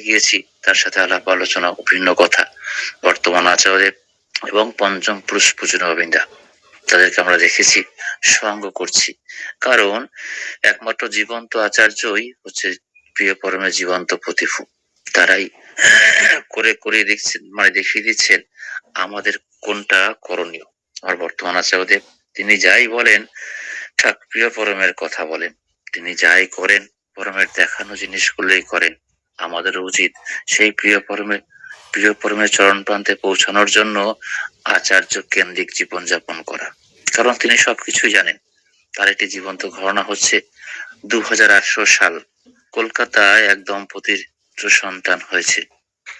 গিয়েছি, তার সাথে আলাপ আলোচনা, ভিন্ন কথা, বর্তমান আচার্য এবং পঞ্চম পুরুষ পূজন গোবিন্দা, তাদেরকে আমরা দেখেছি সঙ্গ করছি। কারণ একমাত্র জীবন্ত আচার্যই হচ্ছে প্রিয় পরমের জীবন্ত প্রতিভূ। তারাই করে করে দেখছেন, মানে দেখিয়ে দিচ্ছেন আমাদের কোনটা করণীয়। আর বর্তমান আচার্যদেব তিনি যাই বলেন প্রিয় পরমের কথা বলেন, তিনি যাই করেন পরমের দেখানো জিনিসগুলোই করেন। আমাদের উচিত সেই প্রিয় পরমের চরণ প্রান্তে পৌঁছানোর জন্য আচার্য কেন্দ্রিক জীবনযাপন করা। কারণ তিনি সবকিছুই জানেন। তার একটি জীবন্ত ঘটনা হচ্ছে 2008 সাল কলকাতায় এক দম্পতির সন্তান হয়েছে।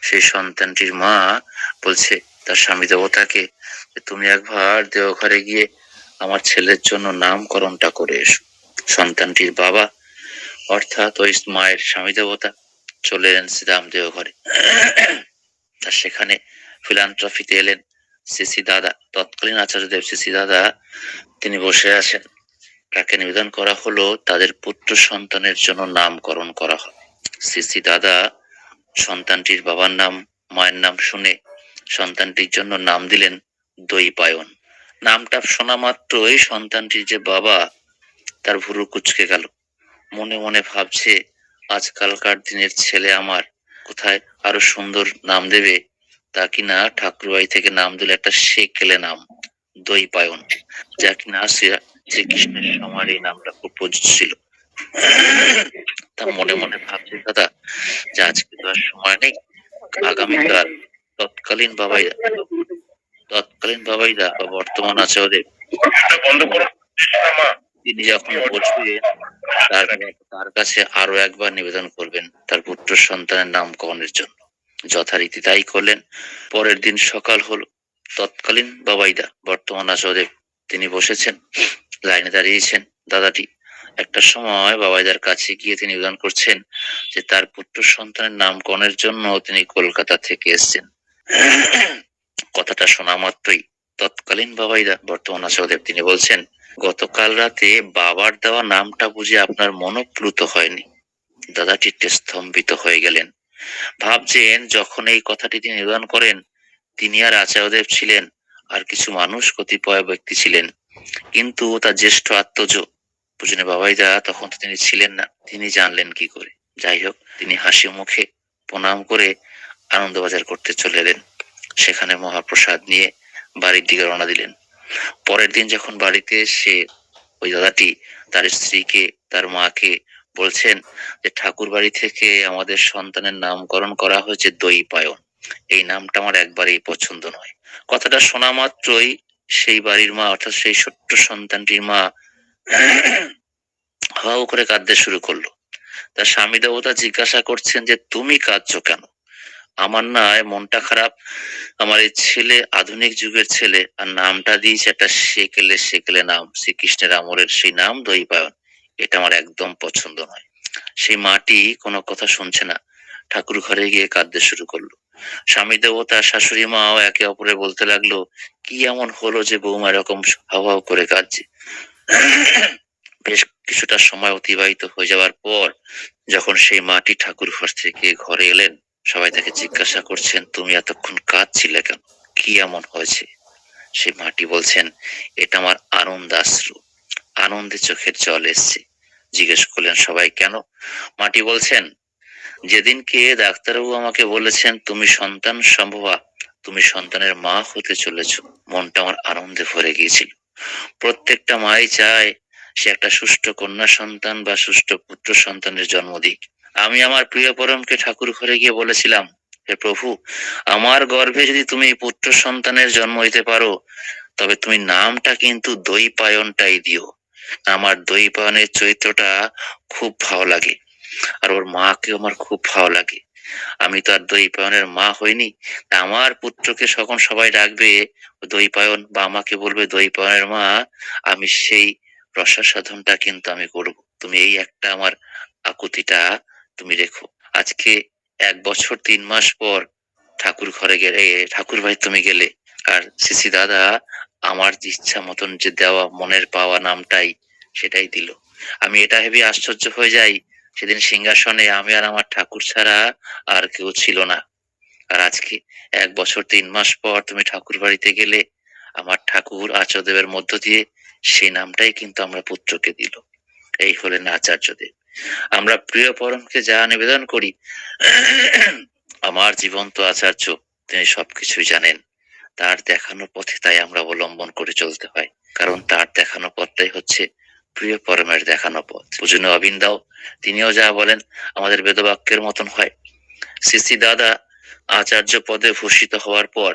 সেই সন্তানটির মা বলছে তার স্বামী দেবতাকে, তুমি একবার দেওঘরে গিয়ে আমার ছেলের জন্য নামকরণটা করে এসো। সন্তানটির বাবা অর্থাৎ ওই মায়ের স্বামী দেবতা চলে এলেন শ্রীরাম দেওঘরে। আর সেখানে ফিলান্থ্রফিতে এলেন সিসি দাদা, তৎকালীন আচার্যদেব সিসি দাদা, তিনি বসে আছেন। তাকে নিবেদন করা হলো তাদের পুত্র সন্তানের জন্য নামকরণ করা হয়। সিসি দাদা সন্তানটির বাবার নাম, মায়ের নাম শুনে সন্তানটির জন্য নাম দিলেন দৈপায়ন। নামটা শোনা মাত্রই সন্তানটির যে বাবা, তার ভুরু কুঁচকে গেল। মনে মনে ভাবছে আজকালকার দিনের ছেলে আমার কোথায় আরো সুন্দর নাম দেবে, তা কিনা ঠাকুরবাড়ি থেকে নাম দিলে একটা সেকেলে নাম দৈপায়ন, যা কিনা শ্রীকৃষ্ণের সময় এই নামটা খুব প্রযোজ্য ছিল। তা মনে মনে ভাবছে দাদা যে আজকে তো আর সময় নেই, আগামীকাল তৎকালীন বাবাইদা বা বর্তমান আচার্যদেব তিনি যখন বসবেন তার কাছে আরো একবার নিবেদন করবেন তার পুত্র সন্তানের নামকরণের জন্য। যথারীতি তাই করলেন। পরের দিন সকাল হলো, তৎকালীন বাবাইদা বর্তমান আচার্যদেব তিনি বসেছেন, লাইনে দাঁড়িয়েছেন। দাদাটি একটা সময় বাবাইদার কাছে গিয়ে তিনি নিবেদন করছেন যে তার পুত্র সন্তানের নামকরণের জন্য তিনি কলকাতা থেকে এসেছেন। কথাটা শোনা মাত্রই তৎকালীন বাবাইদা বর্তমান আচার্যদেব তিনি বলছেন, গতকাল রাতে বাবার দেওয়া নামটা বুঝে আপনার মনোপ্লুত হয়নি। দাদাটি স্তম্ভিত হয়ে গেলেন। ভাবছেন যখন এই কথাটি তিনি নিবেদন করেন, তিনি আর আচার্যদেব ছিলেন, আর কিছু মানুষ কতিপয় ব্যক্তি ছিলেন, কিন্তু তার জ্যেষ্ঠ আত্মজ পূজনীয় বাবাইদা তখন তো তিনি ছিলেন না। তিনি জানলেন কি করে? যাই হোক, তিনি হাসি মুখে প্রণাম করে আনন্দবাজার করতে চলে এলেন। সেখানে মহাপ্রসাদ নিয়ে বাড়ির দিকে রওনা দিলেন। পরের দিন যখন বাড়িতে এসে ওই দাদাটি তার স্ত্রীকে, তার মাকে বলছেন যে ঠাকুর বাড়ি থেকে আমাদের সন্তানের নামকরণ করা হয়েছে দৈপায়ন, এই নামটা আমার একবারেই পছন্দ নয়। কথাটা শোনা মাত্রই সেই বাড়ির মা অর্থাৎ সেই ছোট্ট সন্তানটির মা হাউ করে কাঁদতে শুরু করলো। তার স্বামী দেবতা জিজ্ঞাসা করছেন যে তুমি কাঁদছো কেন? আমার নয় মনটা খারাপ, আমার এই ছেলে আধুনিক যুগের ছেলে, আর নামটা দিয়েছে একটা সেকেলে নাম, শ্রীকৃষ্ণের আমলের সেই নাম দৈপায়ন, এটা আমার একদম পছন্দ নয়। সেই মাটি কোনো কথা শুনছে না, ঠাকুর ঘরে গিয়ে কাঁদতে শুরু করলো। স্বামী দেবতা শাশুড়ি মাও একে অপরে বলতে লাগলো, কি এমন হলো যে বৌমা এরকম হাউ হাউ করে কাঁদছে? বেশ কিছুটা সময় অতিবাহিত হয়ে যাওয়ার পর যখন সেই মাটি ঠাকুর ঘর থেকে ঘরে এলেন, সবাই তাকে জিজ্ঞাসা করছেন, তুমি এতক্ষণ কাঁদছিলে কেন? কি এমন হয়েছে? সেই মাটি বলছেন, এটা আমার আনন্দাশ্রু, আনন্দে চোখের জল এসছে। জিজ্ঞেস করলেন সবাই কেন? মাটি বলছেন, যেদিনকে ডাক্তারবাবু আমাকে বলেছেন তুমি সন্তান সম্ভবা, তুমি সন্তানের মা হতে চলেছ, মনটা আমার আনন্দে ভরে গিয়েছিল। প্রত্যেকটা মাই চায় সে একটা সুষ্ঠু কন্যা সন্তান বা সুষ্ঠু পুত্র সন্তানের জন্ম দিক। আমি আমার প্রিয় পরমকে ঠাকুর ঘরে গিয়ে বলেছিলাম, হে প্রভু, আমার গর্ভে যদি তুমি পুত্র সন্তানের জন্ম দিতে পারো, তবে তুমি নামটা কিন্তু দৈপায়নটাই দিও। আমার দৈপায়নের চরিত্রটা খুব ভালো লাগে, আর ওর মাকে আমার খুব ভালো লাগে। আমি তো আর দৈপায়নের মা হইনি, আমার পুত্রকে যখন সবাই ডাকবে দৈপায়ন বা আমাকে বলবে দৈপায়নের মা, আমি সেই রসাসাধনটা কিন্তু আমি করব। তুমি এই একটা আমার আকুতিটা তুমি রেখো। আজকে 1 বছর 3 মাস পর ঠাকুর ঘরে গেলে, ঠাকুর ভাই তুমি গেলে, আর সিসি দাদা আমার ইচ্ছা মতন যে দেওয়া মনের পাওয়া নামটাই সেটাই দিল। আমি এটা ভেবে আশ্চর্য হয়ে যাই, সেদিন সিংহাসনে আমি আর আমার ঠাকুর ছাড়া আর কেউ ছিল না। আর আজকে 1 বছর 3 মাস পর তুমি ঠাকুর বাড়িতে গেলে, আমার ঠাকুর আচার্যদেবের মধ্য দিয়ে সেই নামটাই কিন্তু আমরা পুত্রকে দিল। এই হলেন আচার্যদেব। আমরা প্রিয় পরমকে যা নিবেদন করি, আমার জীবন্ত আচার্য তিনি সবকিছুই জানেন। তার দেখানো পথে তাই আমরা অবলম্বন করে চলতে হয়, কারণ তার দেখানো পথটাই হচ্ছে প্রিয় পরমের দেখানো পথ। পূজনীয় অবিন্দাও তিনিও যা বলেন আমাদের বেদবাক্যের মতন হয়। শ্রী শ্রী দাদা আচার্য পদে ভূষিত হওয়ার পর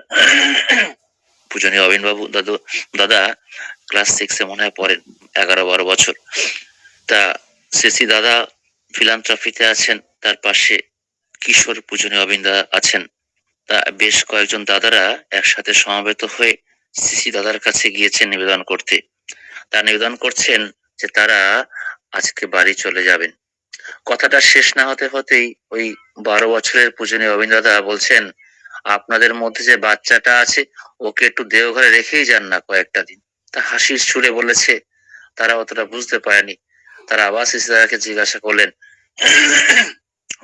পূজনীয় অবিনবাবু দাদা ক্লাস 6-এ মনে হয় পড়েন, 11-12 বছর। তা শ্রী শ্রী দাদা ফিলান্থ্রফিতে আছেন, তার পাশে কিশোর পূজনীয় অবিন্দা আছেন। তা বেশ কয়েকজন দাদারা একসাথে সমবেত হয়ে শ্রী শ্রী দাদার কাছে গিয়েছেন নিবেদন করতে। তা নিবেদন করছেন যে তারা আজকে বাড়ি চলে যাবেন। কথাটা শেষ না হতে হতেই ওই 12 বছরের পূজনীয় অবিন্দ দাদা বলছেন, আপনাদের মধ্যে যে বাচ্চাটা আছে ওকে একটু দেওঘরে রেখেই যান না কয়েকটা দিন। তা হাসির সুরে বলেছে, তারা অতটা বুঝতে পারেনি। তারা আবার শ্রী দাদাকে জিজ্ঞাসা করলেন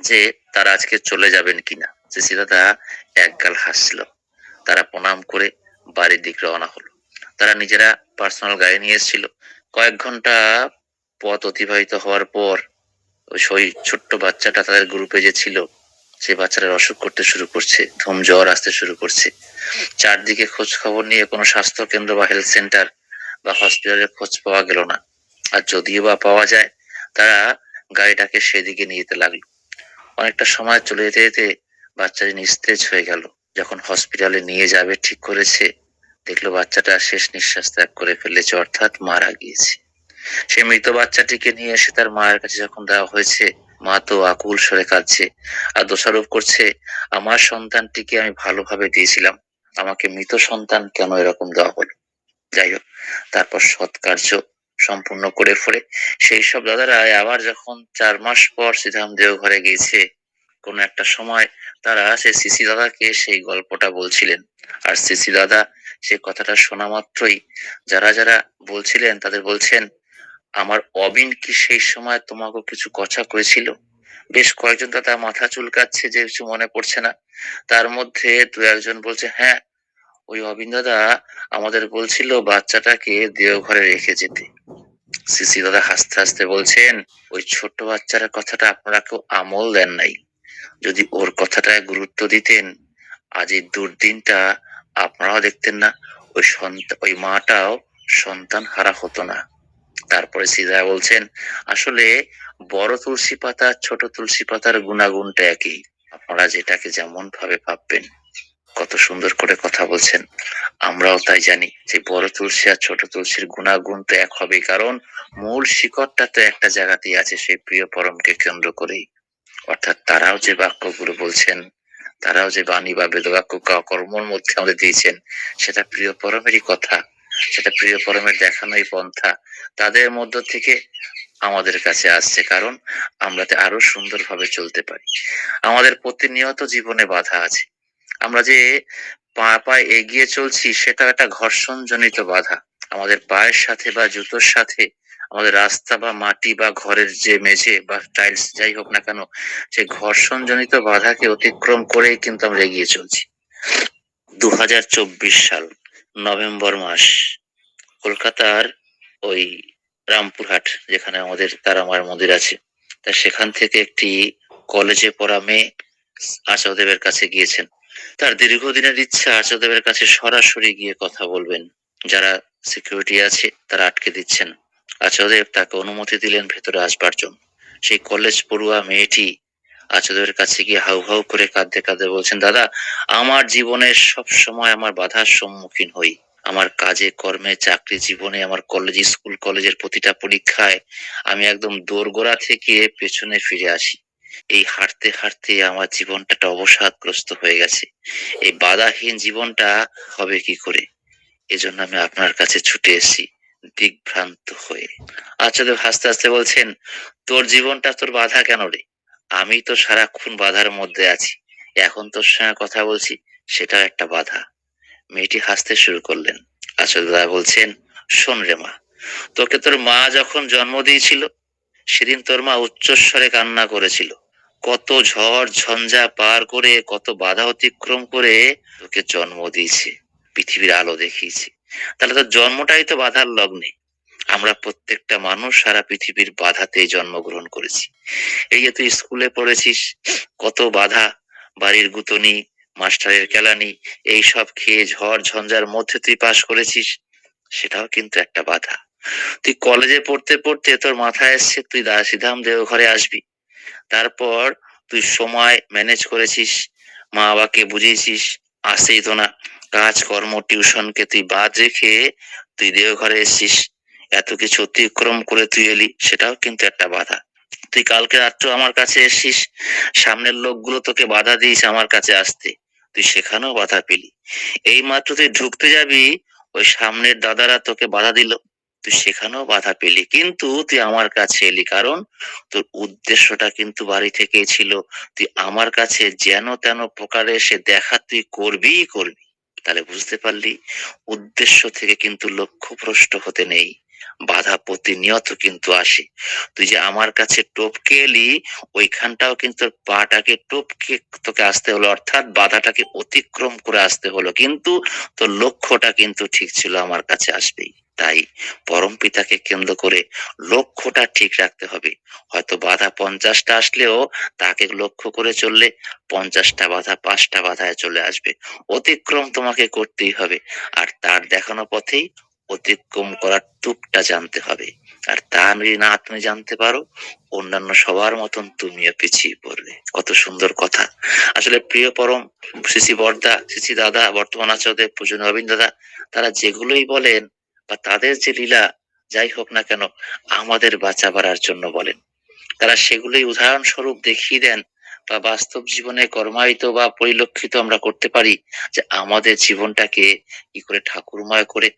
যে তারা আজকে চলে যাবেন কিনা। শ্রী দাদা একগাল হাসছিল। তারা প্রণাম করে বাড়ির দিক রওনা হলো। তারা নিজেরা পার্সোনাল গাড়ি নিয়ে এসেছিল। কয়েক ঘন্টা পথ অতিবাহিত হওয়ার পর ওই ছোট্ট বাচ্চাটা তাদের গ্রুপে যে ছিল, সেই বাচ্চাটার অসুখ করতে শুরু করছে, ধুম জ্বর আসতে শুরু করছে। চারদিকে খোঁজ খবর নিয়ে কোনো স্বাস্থ্য কেন্দ্র বা হেলথ সেন্টার বা হসপিটালের খোঁজ পাওয়া গেল না। আর যদিও বা পাওয়া যায়, তারা গাড়িটাকে সেদিকে নিয়ে যেতে লাগলো। অনেকটা সময় চলে যেতে যেতে বাচ্চাটি নিস্তেজ হয়ে গেল। যখন হসপিটালে নিয়ে যাবে ঠিক করেছে, দেখলো বাচ্চাটা শেষ নিঃশ্বাস ত্যাগ করে ফেলেছে, অর্থাৎ মারা গিয়েছে। সেই মৃত বাচ্চাটিকে নিয়ে এসে তার মায়ের কাছে যখন দেওয়া হয়েছে, মা তো আকুল স্বরে কাঁদছে আর দোষারোপ করছে, আমার সন্তানটিকে আমি ভালোভাবে দিয়েছিলাম, আমাকে মৃত সন্তান কেন এরকম দেওয়া হলো। যাই হোক, তারপর সৎকার্য সম্পূর্ণ করে ফেলে সেই সব দাদারা আবার যখন 4 মাস পর শ্রীধাম দেওঘরে গিয়েছে, কোন একটা সময় তারা সেই সিসি দাদাকে সেই গল্পটা বলছিলেন। আর সিসি দাদা সে কথাটা শোনা মাত্রই যারা যারা বলছিলেন তাদের বলছেন, আমার অবিন কি সেই সময় তোমাকে কিছু কথা করেছিল? বেশ কয়েকজন দাদা মাথা চুলকাচ্ছে যে কিছু মনে পড়ছে না। তার মধ্যে 2-1 জন বলছে, হ্যাঁ, ওই অবিন দাদা আমাদের বলছিল বাচ্চাটাকে দেওঘরে রেখে যেতে। সিসি দাদা হাসতে হাসতে বলছেন, ওই ছোট্ট বাচ্চার কথাটা আপনারা কেউ আমল দেন নাই। যদি ওর কথাটায় গুরুত্ব দিতেন, আজ এই দুর্দিনটা আপনারাও দেখতেন না, ওই মাটাও সন্তান হারা হতো না। তারপরে সিদা বলছেন, আসলে বড় তুলসী পাতা ছোট তুলসী পাতার গুণাগুণটা একই, আপনারা যেটাকে যেমন ভাবে ভাববেন। কত সুন্দর করে কথা বলছেন। আমরাও তাই জানি যে বড় তুলসী আর ছোট তুলসীর গুণাগুণ তো এক হবে, কারণ মূল শিকড়টা তো একটা জায়গাতেই আছে, সেই প্রিয় পরমকে কেন্দ্র করেই। অর্থাৎ তারাও যে বাক্যগুলো বলছেন, তারাও যে বাণী বা বেদবাক্য কর্মর মধ্যে আমাদের দিয়েছেন, সেটা প্রিয় পরমেরই কথা, সেটা প্রিয় পরমের দেখানোই পন্থা। তাদের মধ্য থেকে আমাদের কাছে আসছে, কারণ আমরা আরো সুন্দরভাবে চলতে পারি। আমাদের প্রতিনিয়ত জীবনে বাধা আছে। আমরা যে পায়ে এগিয়ে চলছি, সেটা একটা ঘর্ষণ জনিত বাধা। আমাদের পায়ের সাথে বা জুতোর সাথে আমাদের রাস্তা বা মাটি বা ঘরের যে মেঝে বা টাইলস যাই হোক না কেন, সেই ঘর্ষণ জনিত বাধাকে অতিক্রম করেই কিন্তু আমরা এগিয়ে চলছি। 2024 সাল নভেম্বর মাস, কলকাতার ওই রামপুরহাট, যেখানে আমাদের তারামার মন্দির আছে, তা সেখান থেকে একটি কলেজে পড়া মেয়ে আচার্যদেবের কাছে গিয়েছেন। তার দীর্ঘদিনের ইচ্ছা আচার্যদেবের কাছে সরাসরি গিয়ে কথা বলবেন। যারা সিকিউরিটি আছে তারা আটকে দিচ্ছেন। আচার্যদেব তাকে অনুমতি দিলেন ভেতরে আসবার জন্য। সেই কলেজ পড়ুয়া মেয়েটি আচার্যদেবের কাছে গিয়ে হাউ হাউ করে কাঁদতে কাঁদতে বলছেন, দাদা, আমার জীবনের সব সময় আমার বাধার সম্মুখীন হই। আমার কাজে কর্মে চাকরি জীবনে, আমার কলেজ স্কুল কলেজের প্রতিটা পরীক্ষায় আমি একদম দোরগোড়া থেকে পেছনে ফিরে আসি। এই হাঁটতে হাঁটতে আমার জীবনটা একটা অবসাদগ্রস্ত হয়ে গেছে। এই বাধাহীন জীবনটা হবে কি করে? এজন্য আমি আপনার কাছে ছুটে এসেছি দিগ্ভ্রান্ত হয়ে। আচার্য হাসতে হাসতে বলছেন, তোর জীবনটা তোর বাধা কেন রে? আমি তো সারাক্ষণ বাধার মধ্যে আছি, এখন তোর সঙ্গে কথা বলছি, সেটাও একটা বাধা। মেয়েটি হাসতে শুরু করলেন। আচার্য বলছেন, শোন রে মা, তোকে তোর মা যখন জন্ম দিয়েছিল, সেদিন তোর মা উচ্চস্বরে কান্না করেছিল। কত ঝড় ঝঞ্ঝা পার করে, কত বাধা অতিক্রম করে তোকে জন্ম দিয়েছে, পৃথিবীর আলো দেখিয়েছে। তাহলে তোর জন্মটাই তো বাধার লগ্নে। আমরা প্রত্যেকটা মানুষ সারা পৃথিবীর বাধাতেই জন্মগ্রহণ করেছি। এই যে তুই স্কুলে পড়েছিস, কত বাধা, বাড়ির গুতনি, মাস্টারের কেলানি, এই সব খেয়ে ঝড় ঝঞ্ঝার মধ্যে তুই পাশ করেছিস, সেটাও কিন্তু একটা বাধা। তুই কলেজে পড়তে পড়তে তোর মাথায় এসছে তুই দাসিধাম দেওঘরে আসবি, তারপর তুই সময় ম্যানেজ করেছিস, মা বাবাকে বুঝিয়েছিস, আসেই তো না, কাজকর্ম টিউশনকে তুই বাদ রেখে তুই দেওঘরে এসেছিস, এত কিছু অতিক্রম করে তুই এলি, সেটাও কিন্তু একটা বাধা। তুই কালকে রাত্রে আমার কাছে এসেছিস, সামনের লোকগুলো তোকে বাধা দিয়েছে আমার কাছে আসতে, তুই সেখানেও বাধা পেলি। এই মাত্র তুই ঢুকতে যাবি, ওই সামনের দাদারা তোকে বাধা দিল, তুই সেখানেও বাধা পেলি, কিন্তু তুই আমার কাছে এলি, কারণ তোর উদ্দেশ্যটা কিন্তু বাড়ি থেকেই ছিল, তুই আমার কাছে যেন তেন প্রকারে এসে দেখা তুই করবিই করবি। তাহলে বুঝতে পারলি, উদ্দেশ্য থেকে কিন্তু লক্ষ্যভ্রষ্ট হতে নেই, বাধা প্রতিনিয়ত কিন্তু আসে। তুই যে আমার কাছে টপকে এলি, ওইখানটাও কিন্তু পাটাকে টপকে তোকে আসতে হলো, অর্থাৎ বাধাটাকে অতিক্রম করে আসতে হলো, কিন্তু তোর লক্ষ্যটা কিন্তু ঠিক ছিল, আমার কাছে আসবেই। তাই পরম পিতাকে কেন্দ্র করে লক্ষ্যটা ঠিক রাখতে হবে। হয়তো বাধা 50টা আসলেও তাকে লক্ষ্য করে চললে 50টা বাধা 5টা বাধায় চলে আসবে, অতিক্রম তোমাকে করতেই হবে। আর তার দেখানো পথেই অতিক্রম করার টুকটা জানতে হবে। আর তা যদি না তুমি জানতে পারো, অন্যান্য সবার মতন তুমিও পিছিয়ে পড়বে। কত সুন্দর কথা। আসলে প্রিয় পরম শ্রী বর্দা, শ্রী দাদা, বর্তমান আচার্যদেব, পূজনীয় নবীন দাদা, তারা যেগুলোই বলেন বা তাদের যে লীলা যাই হোক না কেন, আমাদের বাঁচাবার জন্য বলেন। তারা সেগুলোই উদাহরণস্বরূপ দেখিয়ে দেন, বা বাস্তব জীবনে কর্মায়িত বা পরিলক্ষিত আমরা করতে পারি, যে আমাদের জীবনটাকে কি করে ঠাকুরময় করে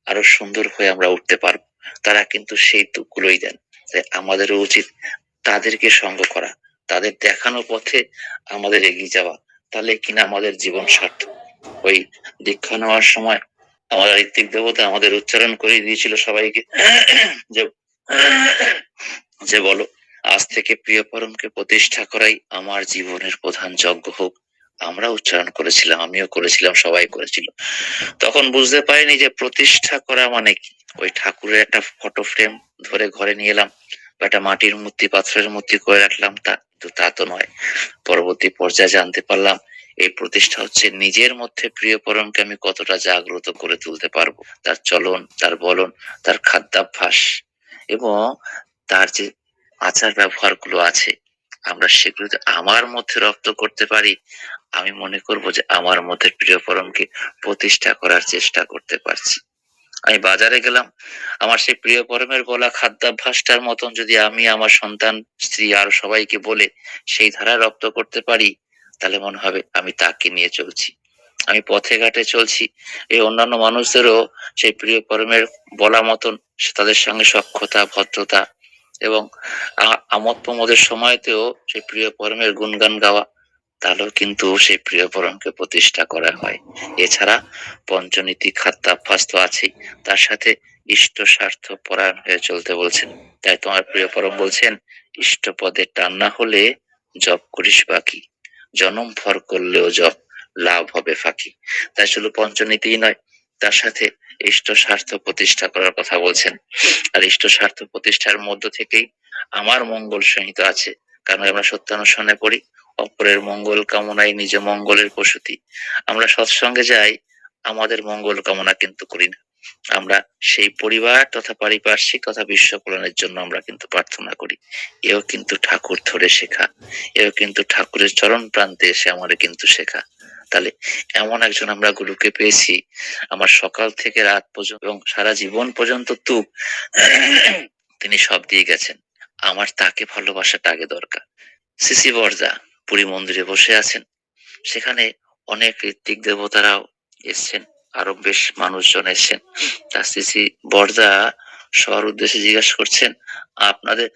আরো সুন্দর হয়ে আমরা উঠতে পারবো। তারা কিন্তু সেই তুকগুলোই দেন। তাই আমাদেরও উচিত তাদেরকে সঙ্গ করা, তাদের দেখানো পথে আমাদের এগিয়ে যাওয়া, তাহলে কিনা আমাদের জীবন সার্থক। ওই দীক্ষা নেওয়ার সময় আমাদের ঋত্বিক দেবতা আমাদের উচ্চারণ করে দিয়েছিল সবাইকে, যে যে বলো, আজ থেকে প্রিয় পরমকে প্রতিষ্ঠা করাই আমার জীবনের প্রধান যজ্ঞ হোক। আমরা উচ্চারণ করেছিলাম, আমিও করেছিলাম, সবাই করেছিল। তখন বুঝতে পারিনি যে প্রতিষ্ঠা করা মানে কি। ওই ঠাকুরের একটা ফটো ফ্রেম ধরে ঘরে নিয়ে এলাম, বা একটা মাটির মূর্তি, পাথরের মূর্তি করে রাখলাম, তা তো নয়। পরবর্তী পর্যায়ে জানতে পারলাম এই প্রতিষ্ঠা হচ্ছে নিজের মধ্যে প্রিয় পরমকে আমি কতটা জাগ্রত করে তুলতে পারবো, তার চলন, তার বলন, তার খাদ্যাভ্যাস এবং তার যে আচার ব্যবহার গুলো আছে, আমরা সেগুলো যদি আমার মধ্যে রপ্ত করতে পারি, আমি মনে করব যে আমার মধ্যে প্রিয় পরমকে প্রতিষ্ঠা করার চেষ্টা করতে পারছি। আমি বাজারে গেলাম, আমার সেই প্রিয় পরমের বলা খাদ্যাভ্যাসটার মতন যদি আমি আমার সন্তান, স্ত্রী আর সবাইকে বলে সেই ধারা রপ্ত করতে পারি, তাহলে মনে হবে আমি তাকে নিয়ে চলছি। আমি পথে ঘাটে চলছি, এই অন্যান্য মানুষদেরও সেই প্রিয় পরমের বলা মতন তাদের সঙ্গে সখ্যতা, ভদ্রতা এবং আমোদ প্রমোদের সময়তেও সেই প্রিয় পরমের গুণগান গাওয়া, তাহলেও কিন্তু সেই প্রিয় পরমকে প্রতিষ্ঠা করা হয়। এছাড়া পঞ্চনীতি খাদ্যাভ্যাস তো আছেই, তার সাথে ইষ্ট স্বার্থ পরায়ণ হয়ে চলতে বলছেন। তাই তোমার প্রিয় পরম বলছেন, ইষ্ট পদে টান না হলে জপ করিস বাকি, জনম ভর করলেও জপ, লাভ হবে ফাঁকি। তাই শুধু পঞ্চনীতিই নয়, তার সাথে ইষ্ট স্বার্থ প্রতিষ্ঠা করার কথা বলছেন। আর ইষ্ট স্বার্থ প্রতিষ্ঠার মধ্য থেকেই আমার মঙ্গল সহিত আছে, কারণ আমরা সত্যানুসরণে পড়ি, অপরের মঙ্গল কামনায় নিজ মঙ্গলের প্রসূতি। আমরা সৎসঙ্গে যাই, আমাদের মঙ্গল কামনা কিন্তু করি না, আমরা সেই পরিবার তথা পারিপার্শ্বিক তথা বিশ্ব কল্যাণের জন্য আমরা কিন্তু প্রার্থনা করি। এও কিন্তু ঠাকুর ধরে শেখা, এও কিন্তু ঠাকুরের চরণ প্রান্তে এসে আমাদের কিন্তু শেখা। তাহলে এমন একজন আমরা গুরুকে পেয়েছি, আমার সকাল থেকে রাত পর্যন্ত এবং সারা জীবন পর্যন্ত তিনি সব দিয়ে গেছেন, আমার তাকে ভালোবাসাটা আগে দরকার। শ্রী বর্দা পুরী মন্দিরে বসে আছেন, সেখানে অনেক ঋত্বিক দেবতারাও এসছেন, আরো বেশ মানুষজন এসছেন। তার শ্রী বর্দা সবার উদ্দেশ্যে জিজ্ঞাসা করছেন, আপনাদের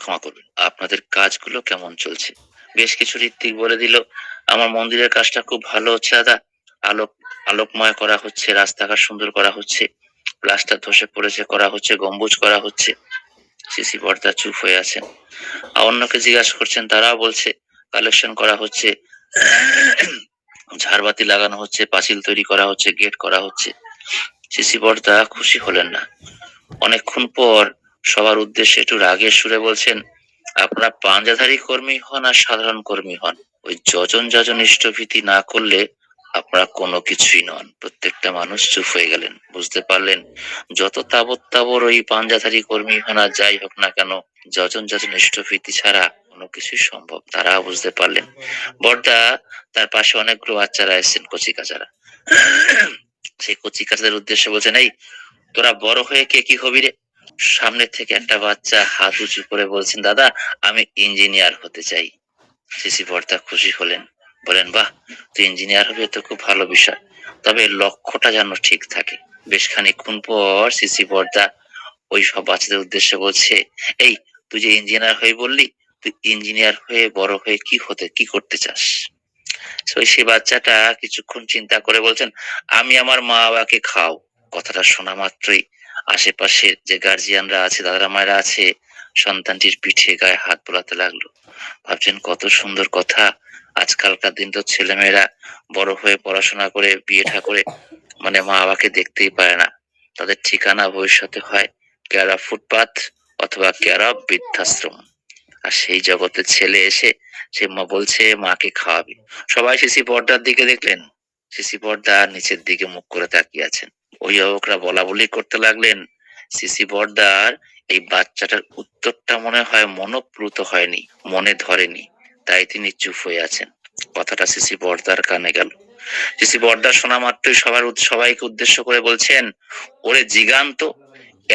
ক্ষমা করবেন, আপনাদের কাজগুলো কেমন চলছে? বেশ কিছু ঋত্বিক বলে দিল, আমার মন্দিরের কাজটা খুব ভালো হচ্ছে দাদা, আলোক আলোকময় করা হচ্ছে, রাস্তাঘাট সুন্দর করা হচ্ছে, প্লাস্টার ধসে পড়েছে, করা হচ্ছে, গম্বুজ করা হচ্ছে। সিসি বর্দা চুপ হয়ে আছেন। আর অন্যকে জিজ্ঞাসা করছেন, তারাও বলছে কালেকশন করা হচ্ছে, ঝাড়বাতি লাগানো হচ্ছে, পাঁচিল তৈরি করা হচ্ছে, গেট করা হচ্ছে। সিসি বর্দা খুশি হলেন না। অনেকক্ষণ পর সবার উদ্দেশ্যে একটু রাগের সুরে বলছেন, আপনারা পাঞ্জাধারী কর্মী হন আর সাধারণ কর্মী হন, ওই যজন যজন ইষ্টভীতি না করলে আপনারা কোনো কিছুই নন। প্রত্যেকটা মানুষ চুপ হয়ে গেলেন। বুঝতে পারলেন যত তাবৎ তাবর ওই পাঞ্জাধারী কর্মী হন আর যাই হোক না কেন, যজন যজন ইষ্টভীতি ছাড়া কোনো কিছুই সম্ভব। তারাও বুঝতে পারলেন। বর্দা তার পাশে অনেকগুলো বাচ্চারা এসেছেন, কচি কাচারা। সেই কচি কাচাদের উদ্দেশ্যে বলছেন, এই তোরা বড় হয়ে কে কি হবি রে? সামনে থেকে একটা বাচ্চা হাত উঁচু করে বলছেন, দাদা আমি ইঞ্জিনিয়ার হতে চাই। সিসি বর্দা খুশি হলেন, বলেন, বাহ, তুই ইঞ্জিনিয়ার হবে তো খুব ভালো বিষয়, তবে লক্ষ্যটা যেন ঠিক থাকে। বেশ খানিকক্ষণ পর সিসি বর্দা ওই সব বাচ্চাদের উদ্দেশ্যে বলছে, এই তুই যে ইঞ্জিনিয়ার হয়ে বললি, তুই ইঞ্জিনিয়ার হয়ে বড় হয়ে কি করতে চাস? সেই বাচ্চাটা কিছুক্ষণ চিন্তা করে বলছেন, আমি আমার মা বাবাকে খাও। কথাটা শোনা মাত্রই আশেপাশে যে গার্জিয়ানরা আছে, দাদারা মায়েরা আছে, সন্তানটির পিঠে গায়ে হাত বোলাতে লাগলো। ভাবছেন কত সুন্দর কথা। আজকালকার দিন তো ছেলেমেয়েরা বড় হয়ে পড়াশোনা করে বিয়ে থা করে মানে মা বাবাকে দেখতেই পারে না। তাদের ঠিকানা ভবিষ্যতে হয় কেয়ার অফ ফুটপাথ অথবা কেয়ার অফ বৃদ্ধাশ্রম। আর সেই জগতের ছেলে এসে সে মা বলছে মাকে খাওয়াবি। সবাই সিসি বর্দার দিকে দেখলেন। সিসি বর্দা নিচের দিকে মুখ করে তাকিয়ে আছেন। অভিভাবকরা বলা বলি করতে লাগলেন, সিসি বর্দার এই বাচ্চাটার উত্তরটা মনে হয় মনোপ্লুত হয়নি, মনে ধরেনি, তাই তিনি চুপ হয়ে আছেন। কথাটা সিসি বর্দার কানে গেল। সিসি বর্দা শোনা মাত্রই সবাইকে উদ্দেশ্য করে বলছেন, ওরে জিগান্ত,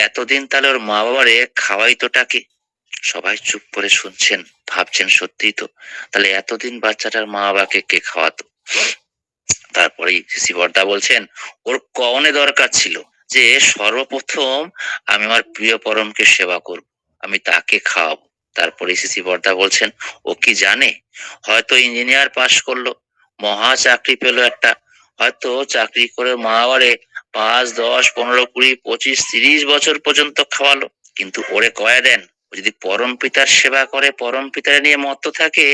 এতদিন তাহলে ওর মা বাবারে খাওয়াইতোটা কে? সবাই চুপ করে শুনছেন, ভাবছেন সত্যিই তো, তাহলে এতদিন বাচ্চাটার মা বাবাকে কে খাওয়াতো? তারপরেই সিসি বর্দা বলছেন, ওর কওনে দরকার ছিল যে সর্বপ্রথম আমি আমার প্রিয় পরমকে সেবা করব, আমি তাকে খাওয়াবো। তারপরে সিসি বর্দা বলছেন, ও কি জানে হয়তো ইঞ্জিনিয়ার পাশ করলো, মহা চাকরি পেলো একটা, হয়তো চাকরি করে মা বাবারে 5, 10, 15, 20, 25, 30 বছর পর্যন্ত খাওয়ালো, কিন্তু ওরে কয়া দেন যদি পরম পিতার সেবা করে, পরম পিতার নিয়ে মত্ত থাকে,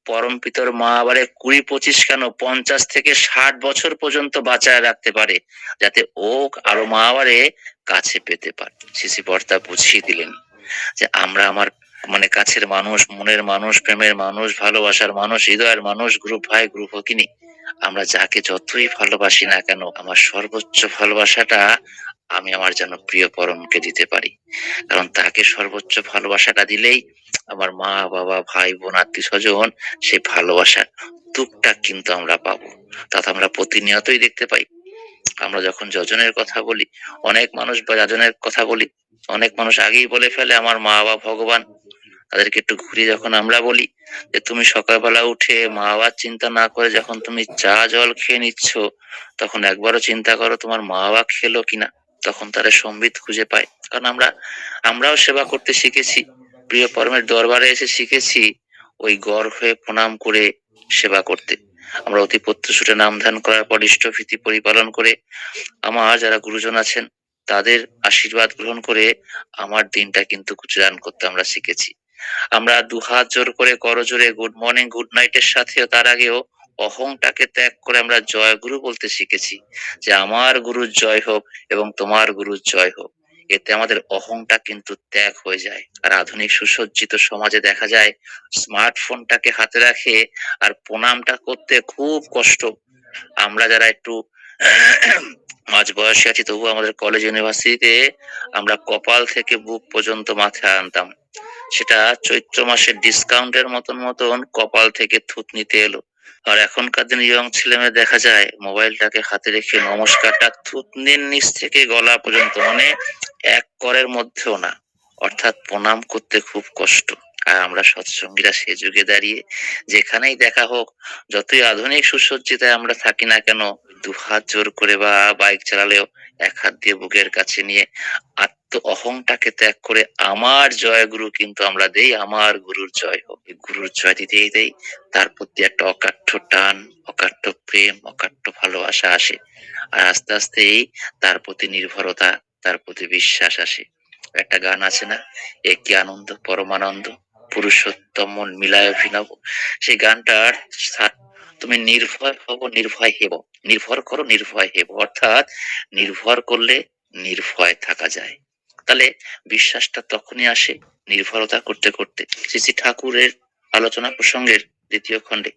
পরম পিতার মা আবার 20, 25 কেন 50 থেকে 60 বছর পর্যন্ত বাঁচায় রাখতে পারে, যাতে ও আরো মা আবারে কাছে পেতে পারে। সিসি বর্দা বুঝিয়ে দিলেন যে আমরা আমার মানে কাছের মানুষ, মনের মানুষ, প্রেমের মানুষ, ভালোবাসার মানুষ, হৃদয়ের মানুষ, গ্রুপ ভাই গ্রুপ হোকিনি, আমরা যাকে যতই ভালোবাসি না কেন, আমার সর্বোচ্চ ভালোবাসাটা আমি আমার যেন প্রিয় পরমকে দিতে পারি। কারণ তাকে সর্বোচ্চ ভালোবাসাটা দিলেই আমার মা বাবা ভাই বোন আত্মীয় স্বজন সে ভালোবাসার টুকটাক কিন্তু আমরা পাবো। তাতে আমরা প্রতিনিয়তই দেখতে পাই। আমরা যখন যজনের কথা বলি, অনেক মানুষ বা যজনের কথা বলি, অনেক মানুষ আগেই বলে ফেলে আমার মা বাবা ভগবান। তাদেরকে একটু ঘুরিয়ে যখন আমরা বলি যে তুমি সকালবেলা উঠে মা বাবার চিন্তা না করে যখন তুমি চা জল খেয়ে নিচ্ছ, তখন একবারও চিন্তা করো তোমার মা বাবা খেলো কিনা। তখন তারা সম্বিত খুঁজে পায়। কারণ আমরাও সেবা করতে শিখেছি, প্রিয় পরমের দরবারে এসে শিখেছি ওই গড় হয়ে প্রণাম করে সেবা করতে। আমরা অতি প্রত্যুষে নাম ধ্যান করার পর ইষ্টভীতি পরিপালন করে আমার যারা গুরুজন আছেন তাদের আশীর্বাদ গ্রহণ করে আমার দিনটা কিন্তু গুজরান করতে আমরা শিখেছি। আমরা দুহাত জোর করে করজোরে গুড মর্নিং গুড নাইটের সাথেও তার আগেও অহংটাকে ত্যাগ করে আমরা জয় গুরু বলতে শিখেছি, যে আমার গুরুর জয় হোক এবং তোমার গুরুর জয় হোক। এতে আমাদের অহংটা কিন্তু ত্যাগ হয়ে যায়। আর আধুনিক সুসজ্জিত সমাজে দেখা যায় স্মার্টফোনটাকে হাতে রাখে আর প্রণামটা করতে খুব কষ্ট। আমরা যারা একটু মাঝ বয়সে আছি তবু আমাদের কলেজ ইউনিভার্সিটিতে আমরা কপাল থেকে বুক পর্যন্ত মাথায় আনতাম, সেটা চৈত্র মাসের ডিসকাউন্টের মতন কপাল থেকে থুতনিতে এলো। আর এখনকার দিনে ইয়ং ছেলে মেয়ে দেখা যায় মোবাইলটাকে হাতে রেখে নমস্কারটা থুতনির নিচ থেকে গলা পর্যন্ত, মানে 1 করের মধ্যেও না, অর্থাৎ প্রণাম করতে খুব কষ্ট। আর আমরা সৎসঙ্গীরা সে যুগে দাঁড়িয়ে যেখানেই দেখা হোক, যতই আধুনিক সুসজ্জিতায় আমরা থাকি না কেন, দুহাত জোর করে বা বাইক চালালেও 1 হাত দিয়ে বুকের কাছে নিয়ে আত্ম অহংটাকে ত্যাগ করে আমার জয় গুরু কিন্তু আমরা দেই, আমার গুরুর জয় হোক। এই গুরুর জয় দিতেই দেই, তার প্রতি একটা অকাট্য টান, অকাট্য প্রেম, অকাট্য ভালোবাসা আসে। আর আস্তে আস্তেই তার প্রতি নির্ভরতা তার প্রতি বিশ্বাস আসে। একটা গান আছে না, এ কি আনন্দ পরমানন্দ, পুরুষোত্তম মন মিলায় অভিনব। সেই গানটার তুমি নির্ভয় হব নির্ভয় হেব, নির্ভর করো নির্ভয় হেব, অর্থাৎ নির্ভর করলে নির্ভয় থাকা যায়। তাহলে বিশ্বাসটা তখনই আসে নির্ভরতা করতে করতে। শ্রী শ্রী ঠাকুরের আলোচনা প্রসঙ্গের দ্বিতীয় খণ্ডে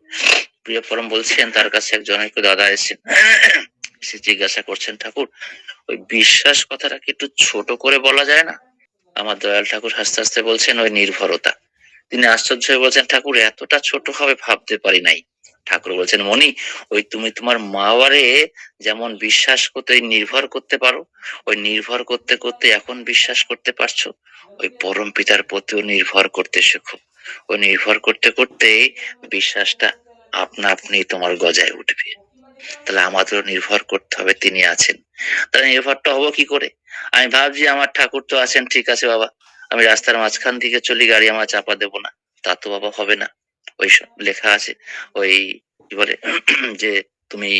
প্রিয় পরম বলছেন তার কাছে এক জনৈক দাদা এসেছেন। সে জিজ্ঞাসা করছেন, ঠাকুর ওই বিশ্বাস কথাটা কি একটু ছোট করে বলা যায় না? আমার দয়াল ঠাকুর হাসতে হাসতে বলছেন, ওই নির্ভরতা। তিনি আশ্চর্য হয়ে বলছেন, ঠাকুর এতটা ছোট হবে ভাবতে পারি নাই। ঠাকুর বলছেন, মনি ওই তুমি তোমার মা বাবারে যেমন বিশ্বাস করতে নির্ভর করতে পারো, ওই নির্ভর করতে করতে এখন বিশ্বাস করতে পারছো, ওই পরম পিতার প্রতিও নির্ভর করতে শেখো। ওই নির্ভর করতে করতে বিশ্বাসটা আপনা আপনি তোমার গজায় উঠবে। তাহলে আমাদেরও নির্ভর করতে হবে তিনি আছেন। তাহলে নির্ভরটা হবো কি করে? আমি ভাবছি আমার ঠাকুর তো আছেন, ঠিক আছে বাবা, আমি রাস্তার মাঝখান থেকে চলি, গাড়ি আমার চাপা দেবো না, তা তো বাবা হবে না। ওই লেখা আছে, ওই কি বলে যে তুমি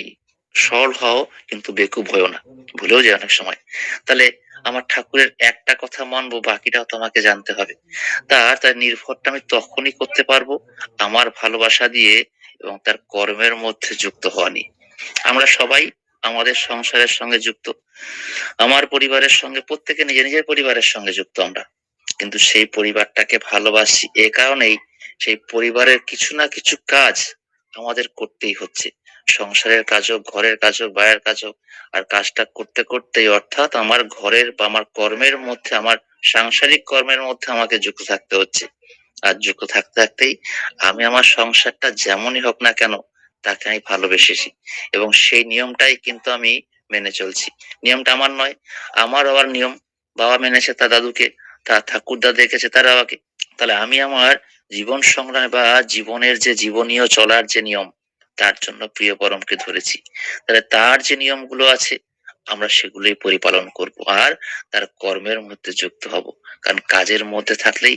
সরল হও কিন্তু বেকুব হয়েও না, ভুলেও যায় অনেক সময়। তাহলে আমার ঠাকুরের একটা কথা মানবো, বাকিটাও তো আমাকে জানতে হবে। তার নির্ভরটা আমি তখনই করতে পারবো আমার ভালোবাসা দিয়ে এবং তার কর্মের মধ্যে যুক্ত হওয়া নিয়ে। আমরা সবাই আমাদের সংসারের সঙ্গে যুক্ত, আমার পরিবারের সঙ্গে, প্রত্যেকে নিজের নিজের পরিবারের সঙ্গে যুক্ত আমরা, কিন্তু সেই পরিবারটাকে ভালোবাসি এ কারণেই সেই পরিবারের কিছু না কিছু কাজ আমাদের করতেই হচ্ছে। সংসারের কাজ হোক, ঘরের কাজ হোক, বাইরের কাজ হোক, আর কাজটা করতে করতেই, অর্থাৎ আমার ঘরের বা আমার কর্মের মধ্যে, আমার সাংসারিক কর্মের মধ্যে আমাকে যুক্ত থাকতে হচ্ছে। আর যুক্ত থাকতে থাকতেই আমি আমার সংসারটা যেমনই হোক না কেন তাকে আমি ভালোবেসেছি, এবং সেই নিয়মটাই কিন্তু আমি মেনে চলছি। নিয়মটা আমার নয়, আমার বাবার নিয়ম। বাবা মেনেছে তার দাদুকে, তার ঠাকুরদা দেখেছে তার বাবাকে। তাহলে আমি আমার জীবন সংগ্রামে বা জীবনের যে জীবনীয় চলার যে নিয়ম, তার জন্য প্রিয় পরমকে ধরেছি। তাহলে তার যে নিয়মগুলো আছে আমরা সেগুলোই পরিপালন করব, আর তার কর্মের মধ্যে যুক্ত হব। কারণ কাজের মধ্যে থাকলেই,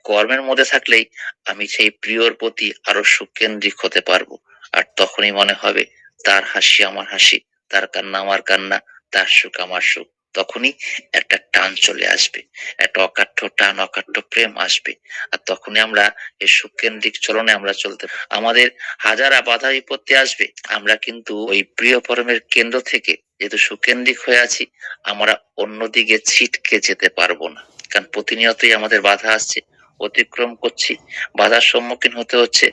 কর্মের মধ্যে থাকলেই আমি সেই প্রিয়র প্রতি আরো সুকেন্দ্রিক হতে পারবো। আর তখনই মনে হবে তার হাসি আমার হাসি, তার কান্না আমার কান্না, তার সুখ আমার সুখ। তখনই একটা টান চলে আসবে, একটা অকাট্য টান, অকাট্য প্রেম আসবে। আর তখনই আমরা এই সুকেন্দ্রিক চলনে আমরা চলতে, আমাদের হাজার বাধা বিপত্তি আসবে, আমরা কিন্তু ওই প্রিয় পরমের কেন্দ্র থেকে যেহেতু সুকেন্দ্রিক হয়ে আছি, আমরা অন্যদিকে ছিটকে যেতে পারবো না। কারণ প্রতিনিয়তই আমাদের বাধা আসছে, অতিক্রম করছি, বাধার সম্মুখীন হতে হচ্ছে।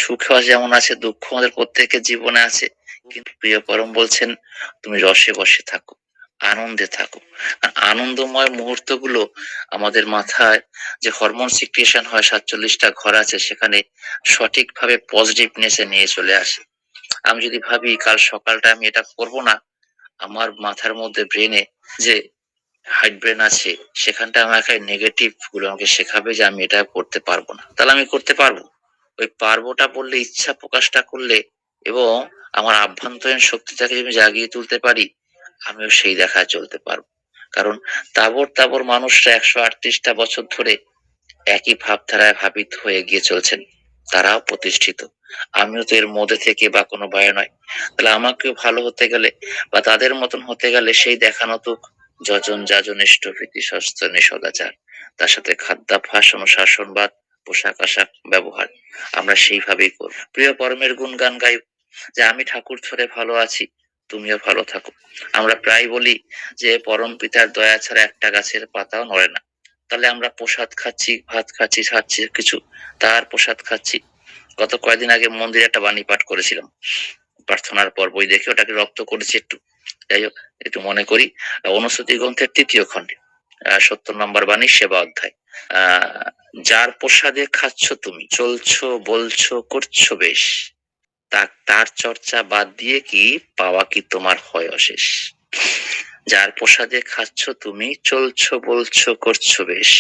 সুখ যেমন আছে, দুঃখ আমাদের প্রত্যেকের জীবনে আছে, কিন্তু প্রিয় পরম বলছেন তুমি রসে বসে থাকো, আনন্দে থাকো। আনন্দময় মুহূর্ত গুলো আমাদের মাথায় যে হরমোন সিক্রিয়েশন হয়, 47টা ঘর আছে, সেখানে সঠিকভাবে পজিটিভনেসে নিয়ে চলে আসে। আমি যদি ভাবি কাল সকালটা আমি এটা করব না, আমার মাথার মধ্যে ব্রেনে যে হাইড ব্রেন আছে, সেখানটা আমাকে নেগেটিভ গুলো আমাকে শেখাবে যে আমি এটা করতে পারবো না। তাহলে আমি করতে পারবো, ওই পারবোটা বললে, ইচ্ছা প্রকাশটা করলে এবং আমার আভ্যন্তরীণ শক্তিটাকে যদি জাগিয়ে তুলতে পারি, আমিও সেই দেখায় চলতে পারবো। কারণ তাবর তাবর মানুষরা 138টা বছর ধরে একই ভাবধারায় ভাবিত হয়ে গিয়ে চলছেন, তারাও প্রতিষ্ঠিত। আমিও তো এর মধ্যে থেকে বা কোনো বাইরে নয়। তাহলে আমাকেও ভালো হতে গেলে বা তাদের মতন হতে গেলে সেই দেখানো তো যজন যাজন ইষ্টভীতি সস্তনে সদাচার, তার সাথে খাদ্যাভ্যাস, অনুশাসনবাদ, পোশাক আশাক ব্যবহার আমরা সেইভাবেই করব। প্রিয় পরমের গুণগান গাই যে আমি ঠাকুর ধরে ভালো আছি, তুমিও ভালো থাকো। আমরা প্রায় বলি যে পরম পিতার দয়া ছাড়া একটা গাছের পাতাও নড়ে না। তাহলে আমরা প্রসাদ খাচ্ছি, ভাত খাচ্ছি, খাচ্ছি কিছু, তার প্রসাদ খাচ্ছি। গত কয়েকদিন আগে মন্দিরে একটা বাণী পাঠ করেছিলাম, প্রার্থনার পর বই দেখে ওটাকে রপ্ত করেছি একটু। যাই হোক, একটু মনে করি। অনুসূতি গ্রন্থের 3য় খণ্ডে 70 নম্বর বাণী, সেবা অধ্যায়। যার প্রসাদে খাচ্ছ তুমি, চলছো বলছো করছো বেশ, তার চর্চা বাদ দিয়ে কি পাওয়া কি তোমার হয় অশেষ। যার প্রসাদে খাচ্ছ তুমি, চলছো বলছো করছো বেশ,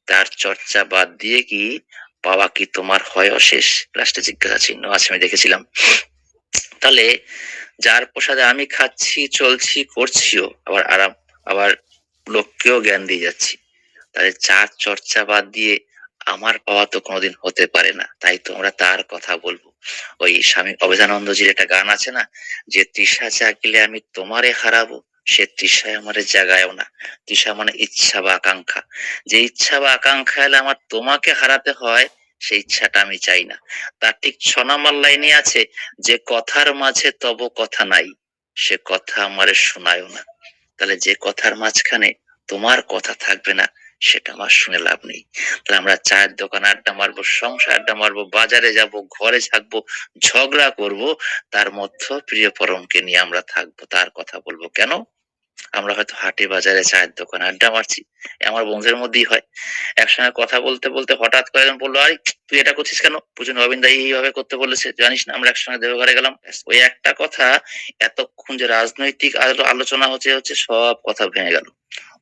তার চর্চা বাদ দিয়ে কি পাওয়া কি তোমার হয় অশেষ। লাস্টে জিজ্ঞাসা চিহ্ন আছে, আমি দেখেছিলাম। তাহলে যার প্রসাদে আমি খাচ্ছি, চলছি, করছিও, আবার আরাম, আবার লোককেও জ্ঞান দিয়ে যাচ্ছি, তাহলে যার চর্চা বাদ দিয়ে আমার পাওয়া তো কোনোদিন হতে পারে না। তাই তো আমরা তার কথা বলবো। ওই স্বামী অভেদানন্দজির একটা গান আছে না, যে তৃষা জাগিলে আমি তোমারে হারাবো, সে তৃষায় আমারে জাগায়ও না। তৃষা মানে ইচ্ছা বা আকাঙ্ক্ষা। যে ইচ্ছা বা আকাঙ্ক্ষা এলে আমার তোমাকে হারাতে হয়, সেই ইচ্ছাটা আমি চাই না। তার ঠিক ৬ নাম্বার লাইনে আছে, যে কথার মাঝে তব কথা নাই, সে কথা আমারে শোনায়ও না। তাহলে যে কথার মাঝখানে তোমার কথা থাকবে না, সেটা আমার শুনে লাভ নেই। তাহলে আমরা চায়ের দোকানে আড্ডা মারবো, সংসার আড্ডা মারবো, বাজারে যাব, ঘরে থাকবো, ঝগড়া করব, তার মধ্যে প্রিয় পরমকে নিয়ে আমরা থাকবো, তার কথা বলবো। কেন? আমরা হয়তো হাটে বাজারে চায়ের দোকানে আড্ডা মারছি, আমার বন্ধুদের মধ্যেই হয়। একসঙ্গে কথা বলতে বলতে হঠাৎ করে একজন বললো, আরে তুই এটা করছিস কেন? বুঝুন নবীন দা এইভাবে করতে বলেছে, জানিস না আমরা একসঙ্গে দেবঘরে গেলাম। ওই একটা কথা, এতক্ষণ যে রাজনৈতিক আলোচনা হচ্ছে হচ্ছে সব কথা ভেঙে গেল।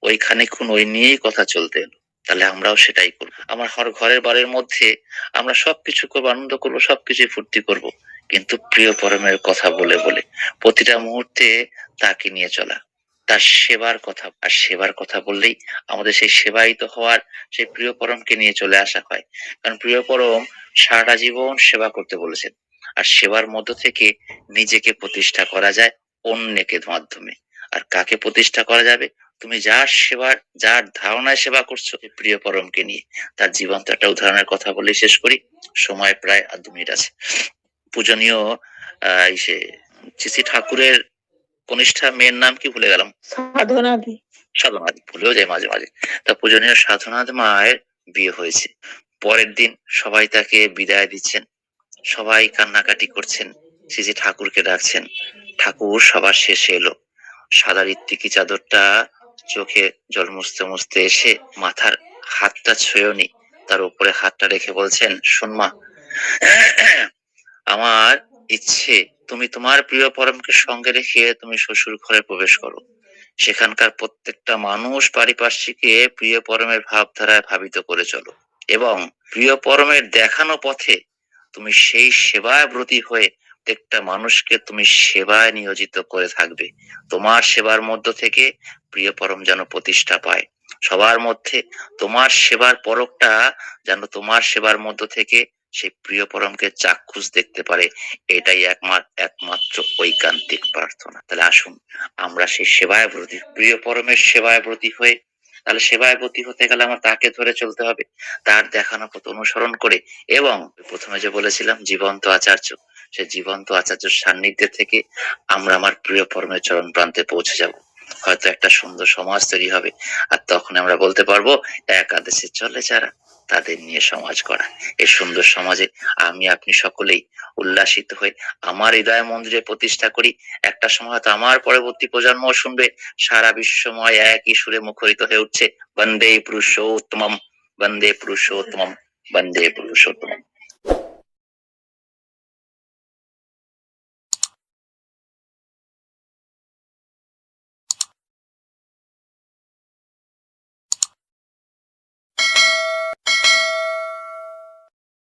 ওই খানিকক্ষণ ওই নিয়েই কথা চলতে এলো। তাহলে আমরাও সেটাই করবো। আমার ঘরের বাড়ির মধ্যে আমরা সবকিছু করবো, আনন্দ করবো, সবকিছুই ফুর্তি করব, কিন্তু প্রিয় পরমের কথা বলে বলে প্রতিটা মুহূর্তে তাকে নিয়ে চলা, তার সেবার কথা। আর সেবার কথা বললেই আমাদের সেই সেবায়িত হওয়ার, সেই প্রিয় পরমকে নিয়ে চলে আসা হয়। কারণ প্রিয় পরম সারাটা জীবন সেবা করতে বলেছেন। আর সেবার মধ্য থেকে নিজেকে প্রতিষ্ঠা করা যায় অন্যকে মাধ্যমে। আর কাকে প্রতিষ্ঠা করা যাবে? তুমি যার সেবার, যার ধারণায় সেবা করছো, প্রিয় পরমকে নিয়ে। তার জীবন্ত একটা উদাহরণের কথা বলে শেষ করি, সময় প্রায় আর 2 মিনিট আছে। পূজনীয় ইসে শ্রী ঠাকুরের কনিষ্ঠা মেয়ের নাম কি ভুলে গেলাম, সাধনাদি। সাধনাদি, ভুলেও যায় মাঝে মাঝে। তা পূজনীয় সাধনাথ মায়ের বিয়ে হয়েছে। পরের দিন সবাই তাকে বিদায় দিচ্ছেন, সবাই কান্নাকাটি করছেন, শ্রী ঠাকুরকে ডাকছেন। ঠাকুর সবার শেষে এলো, সাদা ঋত্বিকি চাদরটা চোখে জল মুছতে মুছতে এসে মাথার হাতটা ছুঁয়েওনি, তার উপরে হাতটা রেখে বলছেন, শোন মা, আমার ইচ্ছে তুমি তোমার প্রিয় পরমকে সঙ্গে রেখে তুমি শ্বশুর ঘরে প্রবেশ করো। সেখানকার প্রত্যেকটা মানুষ পারিপার্শ্বিকে প্রিয় পরমের ভাবধারায় ভাবিত করে চলো, এবং প্রিয় পরমের দেখানো পথে তুমি সেই সেবায় ব্রতী হয়ে প্রত্যেকটা মানুষকে তুমি সেবায় নিয়োজিত করে থাকবে। তোমার সেবার মধ্য থেকে প্রিয় পরম যেন প্রতিষ্ঠা পায় সবার মধ্যে, তোমার সেবার পরকটা যেন তোমার সেবার মধ্য থেকে সেই প্রিয় পরমকে চাক্ষুষ দেখতে পারে। এটাই একমাত্র ঐকান্তিক প্রার্থনা। তাহলে আসুন আমরা সেই সেবায় ব্রতী, প্রিয় পরমের সেবায় ব্রতী হয়ে, তাহলে সেবায় ব্রতী হতে গেলে আমার তাকে ধরে চলতে হবে, তার দেখানো পথ অনুসরণ করে। এবং প্রথমে যে বলেছিলাম জীবন্ত আচার্য, সে জীবন্ত আচার্যের সান্নিধ্যে থেকে আমরা আমার প্রিয় পরমের চরণ প্রান্তে পৌঁছে যাব। হয়তো একটা সুন্দর সমাজ তৈরি হবে, আর তখন আমরা বলতে পারবো একাদশে চলে যারা, তাদের নিয়ে সমাজ করা। এই সুন্দর সমাজে আমি আপনি সকলেই উল্লাসিত হয়ে আমার হৃদয় মন্দিরে প্রতিষ্ঠা করি। একটা সময় হয়তো আমার পরবর্তী প্রজন্ম শুনবে, সারা বিশ্বময় একই সুরে মুখরিত হয়ে উঠছে, বন্দে পুরুষোত্তমম, বন্দে পুরুষোত্তমম, বন্দে পুরুষোত্তমম।